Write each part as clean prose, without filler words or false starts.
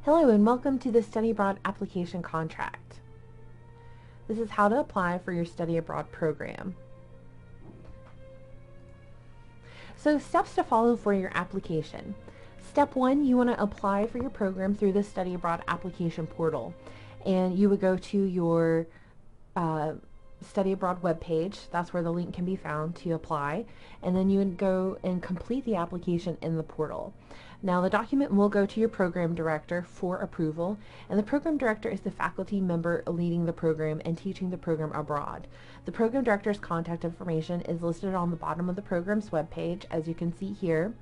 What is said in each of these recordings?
Hello and welcome to the Study Abroad Application Contract. This is how to apply for your study abroad program. So steps to follow for your application. Step 1, you want to apply for your program through the Study Abroad Application portal. And you would go to your Study Abroad webpage. That's where the link can be found to apply. And then you would go and complete the application in the portal. Now the document will go to your program director for approval, and the program director is the faculty member leading the program and teaching the program abroad. The program director's contact information is listed on the bottom of the program's webpage, as you can see here,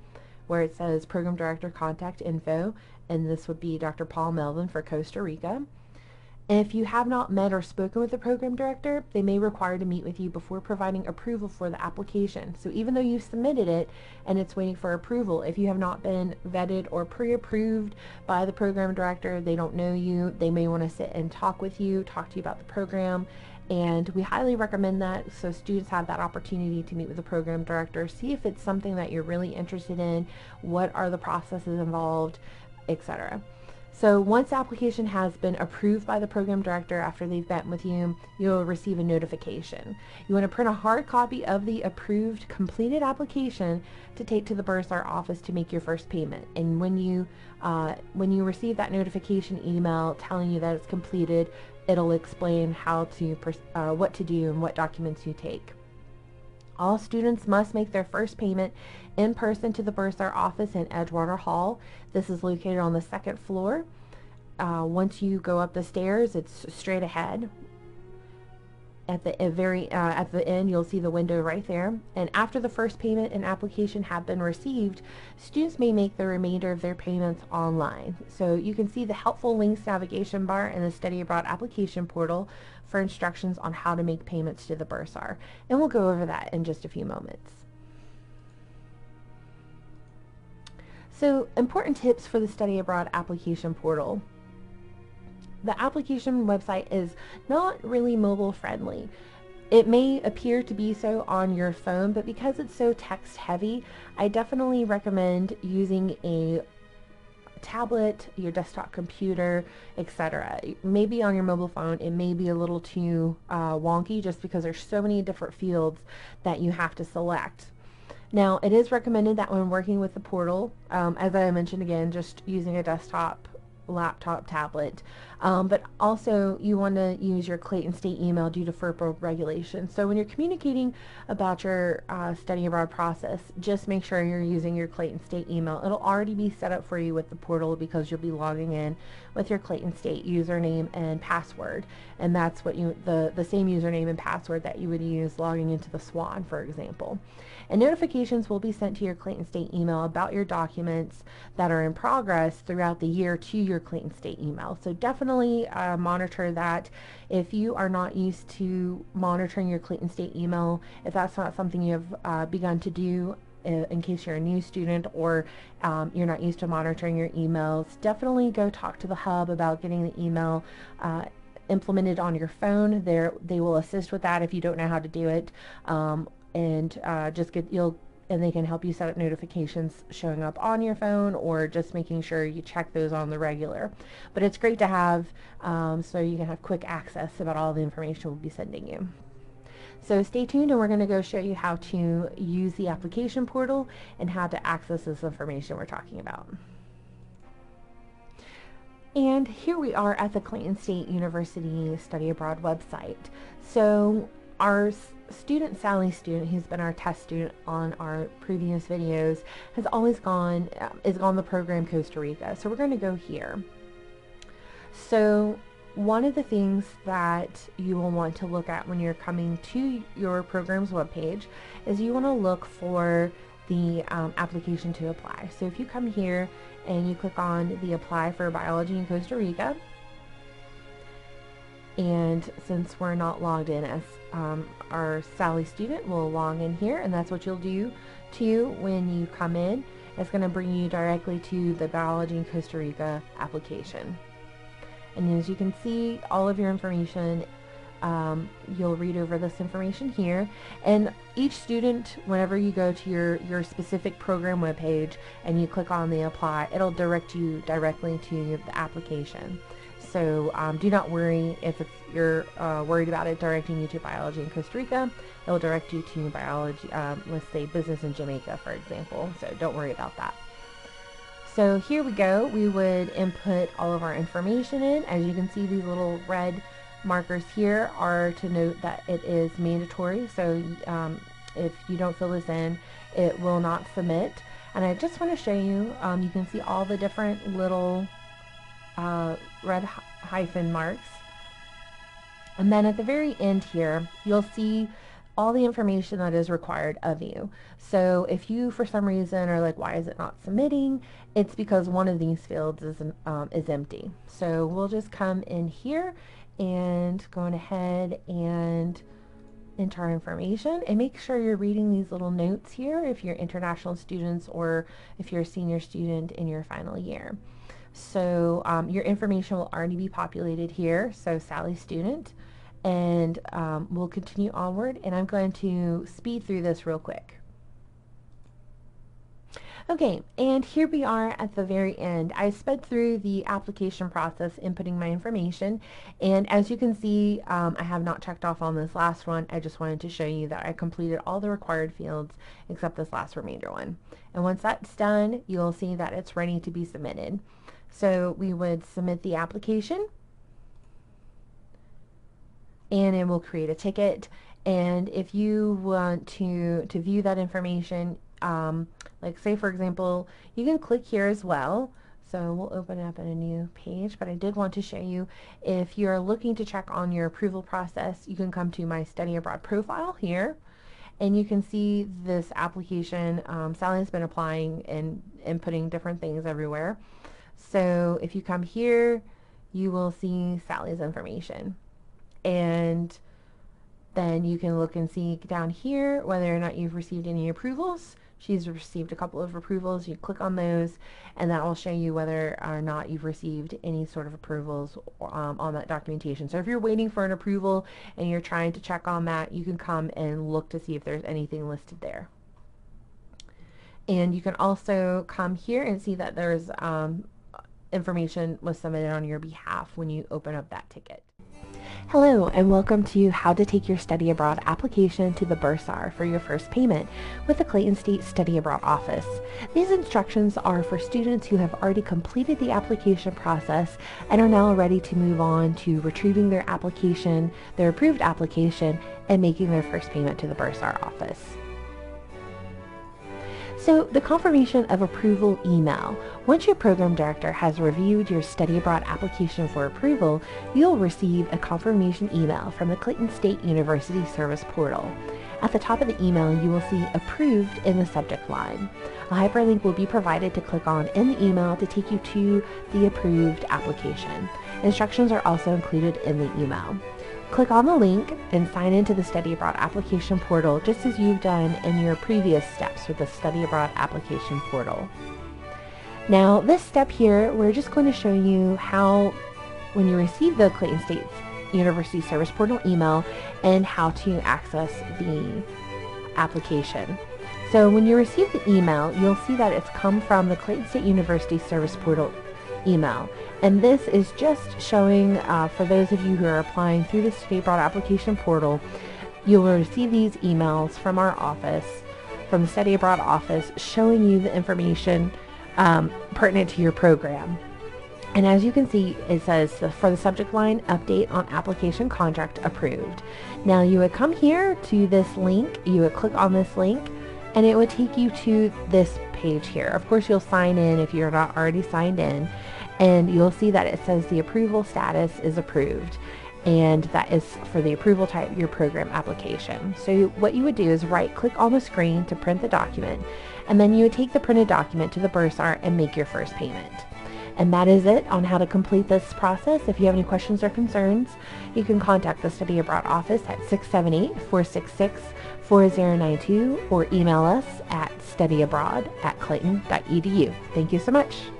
where it says Program Director Contact Info, and this would be Dr. Paul Melvin for Costa Rica. And if you have not met or spoken with the program director, they may require to meet with you before providing approval for the application. So even though you've submitted it and it's waiting for approval, if you have not been vetted or pre-approved by the program director, they don't know you, they may want to sit and talk with you, talk to you about the program. And we highly recommend that, so students have that opportunity to meet with the program director, see if it's something that you're really interested in, what are the processes involved, etc. So once the application has been approved by the program director after they've met with you, you'll receive a notification. You want to print a hard copy of the approved completed application to take to the Bursar office to make your first payment. And when you receive that notification email telling you that it's completed, it'll explain how to what to do and what documents you take. All students must make their first payment in person to the Bursar office in Edgewater Hall. This is located on the second floor. Once you go up the stairs, it's straight ahead. At the end, you'll see the window right there. And after the first payment and application have been received, students may make the remainder of their payments online. So you can see the helpful links navigation bar in the Study Abroad application portal for instructions on how to make payments to the Bursar. And we'll go over that in just a few moments. So important tips for the Study Abroad application portal. The application website is not really mobile friendly. It may appear to be so on your phone, but because it's so text heavy, I definitely recommend using a tablet, your desktop computer, etc. Maybe on your mobile phone it may be a little too wonky, just because there's so many different fields that you have to select. Now it is recommended that when working with the portal, as I mentioned again, just using a desktop, laptop, tablet, but also you want to use your Clayton State email due to FERPA regulations. So when you're communicating about your study abroad process, just make sure you're using your Clayton State email. It'll already be set up for you with the portal because you'll be logging in with your Clayton State username and password, and that's what the same username and password that you would use logging into the SWAN, for example. And notifications will be sent to your Clayton State email about your documents that are in progress throughout the year to your Clayton State email. So definitely monitor that. If you are not used to monitoring your Clayton State email, if that's not something you have begun to do, in case you're a new student or you're not used to monitoring your emails, definitely go talk to the hub about getting the email implemented on your phone. They will assist with that if you don't know how to do it. And they can help you set up notifications showing up on your phone, or just making sure you check those on the regular. But it's great to have so you can have quick access about all the information we'll be sending you. So stay tuned, and we're going to go show you how to use the application portal and how to access this information we're talking about. And here we are at the Clayton State University Study Abroad website. So our student, Sally student, who's been our test student on our previous videos, has always gone the program Costa Rica. So we're going to go here. So one of the things that you will want to look at when you're coming to your program's webpage is you want to look for the application to apply. So if you come here and you click on the Apply for Biology in Costa Rica, and since we're not logged in as our Sally student, we'll log in here, and that's what you'll do when you come in. It's going to bring you directly to the Biology in Costa Rica application. And as you can see, all of your information you'll read over this information here, and each student, whenever you go to your specific program webpage and you click on the apply, it'll direct you directly to the application. So do not worry if you're worried about it directing you to biology in Costa Rica. It'll direct you to biology, let's say business in Jamaica, for example. So don't worry about that. So here we go. We would input all of our information in. As you can see, these little red markers here are to note that it is mandatory. So if you don't fill this in, it will not submit. And I just want to show you, you can see all the different little red hyphen marks. And then at the very end here, you'll see all the information that is required of you. So if you, for some reason, are like, why is it not submitting? It's because one of these fields is empty. So we'll just come in here and going ahead and enter our information, and make sure you're reading these little notes here if you're international students or if you're a senior student in your final year. So your information will already be populated here. So Sally student, and we'll continue onward, and I'm going to speed through this real quick. Okay, and here we are at the very end. I sped through the application process, inputting my information, and as you can see, I have not checked off on this last one. I just wanted to show you that I completed all the required fields except this last remainder one. And once that's done, you'll see that it's ready to be submitted. So we would submit the application, and it will create a ticket. And if you want to view that information, like say for example, you can click here as well. So we'll open up in a new page, but I did want to show you, if you're looking to check on your approval process, you can come to my study abroad profile here, and you can see this application. Sally's been applying and inputting different things everywhere. So if you come here, you will see Sally's information, and then you can look and see down here whether or not you've received any approvals. She's received a couple of approvals. You click on those, and that will show you whether or not you've received any sort of approvals on that documentation. So if you're waiting for an approval and you're trying to check on that, you can come and look to see if there's anything listed there. And you can also come here and see that there's information was submitted on your behalf when you open up that ticket. Hello, and welcome to How to Take Your Study Abroad application to the Bursar for your first payment with the Clayton State Study Abroad office. These instructions are for students who have already completed the application process and are now ready to move on to retrieving their application, their approved application, and making their first payment to the Bursar office. So the confirmation of approval email. Once your program director has reviewed your study abroad application for approval, you'll receive a confirmation email from the Clayton State University Service Portal. At the top of the email, you will see approved in the subject line. A hyperlink will be provided to click on in the email to take you to the approved application. Instructions are also included in the email. Click on the link and sign into the Study Abroad application portal just as you've done in your previous steps with the Study Abroad application portal. Now this step here, we're just going to show you how, when you receive the Clayton State University Service Portal email, and how to access the application. So when you receive the email, you'll see that it's come from the Clayton State University Service Portal email. And this is just showing, for those of you who are applying through the Study Abroad application portal, you will receive these emails from our office, from the Study Abroad office, showing you the information pertinent to your program. And as you can see, it says for the subject line, update on application contract approved. Now you would come here to this link, you would click on this link, and it would take you to this page here. Of course, you'll sign in if you're not already signed in, and you'll see that it says the approval status is approved, and that is for the approval type, your program application. So what you would do is right click on the screen to print the document, and then you would take the printed document to the Bursar and make your first payment. And that is it on how to complete this process. If you have any questions or concerns, you can contact the Study Abroad office at 678-466-4092 or email us at studyabroad@clayton.edu. Thank you so much.